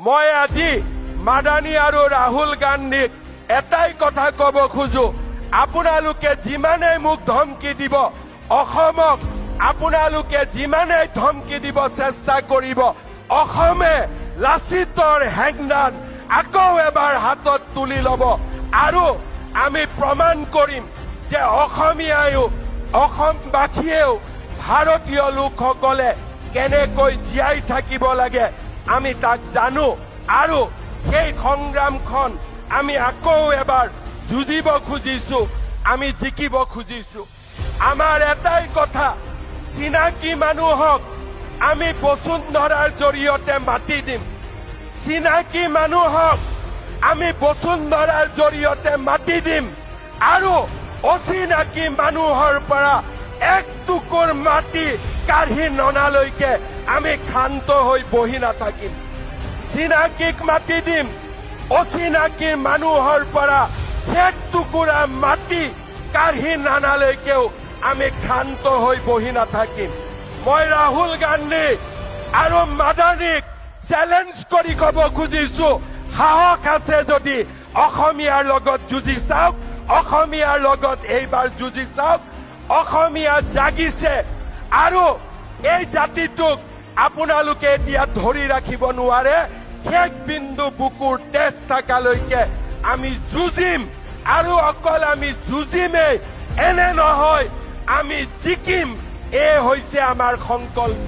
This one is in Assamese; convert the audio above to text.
মই আজি মাদানী আৰু ৰাহুল গান্ধীক এটাই কথা কব খোজো, আপোনালোকে যিমানেই মোক ধমকি দিব, অসমক আপোনালোকে যিমানেই ধমকি দিব চেষ্টা কৰিব, অসমে লাচিতৰ হেংদান আকৌ এবাৰ হাতত তুলি লব আৰু আমি প্ৰমাণ কৰিম যে অসমীয়ায়ো অসমবাসীয়েও ভাৰতীয় লোকসকলে কেনেকৈ জীয়াই থাকিব লাগে আমি তাক জানো আৰু সেই সংগ্ৰামখন আমি আকৌ এবাৰ যুঁজিব খুজিছো, আমি জিকিব খুজিছো। আমাৰ এটাই কথা, চিনাকি মানুহক আমি বসুন্ধৰাৰ জৰিয়তে মাতি দিম, চিনাকি মানুহক আমি বসুন্ধৰাৰ জৰিয়তে মাতি দিম আৰু অচিনাকি মানুহৰ পৰা এক টুকুৰ মাটি কাঢ়ি ননালৈকে আমি ক্ষান্ত হৈ বহি নাথাকিম। চিনাকিক মাতি দিম, অচিনাকি মানুহৰ পৰা এক টুকুৰা মাটি কাঢ়ি নানালৈকেও আমি ক্ষান্ত হৈ বহি নাথাকিম। মই ৰাহুল গান্ধী আৰু মাদানীক চেলেঞ্জ কৰি কব খুজিছো, সাহস আছে যদি অসমীয়াৰ লগত যুঁজি চাওক, অসমীয়াৰ লগত এইবাৰ যুঁজি চাওক। অসমীয়া জাগিছে আৰু এই জাতিটোক আপোনালোকে এতিয়া ধৰি ৰাখিব নোৱাৰে। শেষ বিন্দু বুকুৰ তেজ থকালৈকে আমি যুঁজিম আৰু অকল আমি যুঁজিমেই, এনে নহয় আমি জিকিম। এই হৈছে আমাৰ সংকল্প।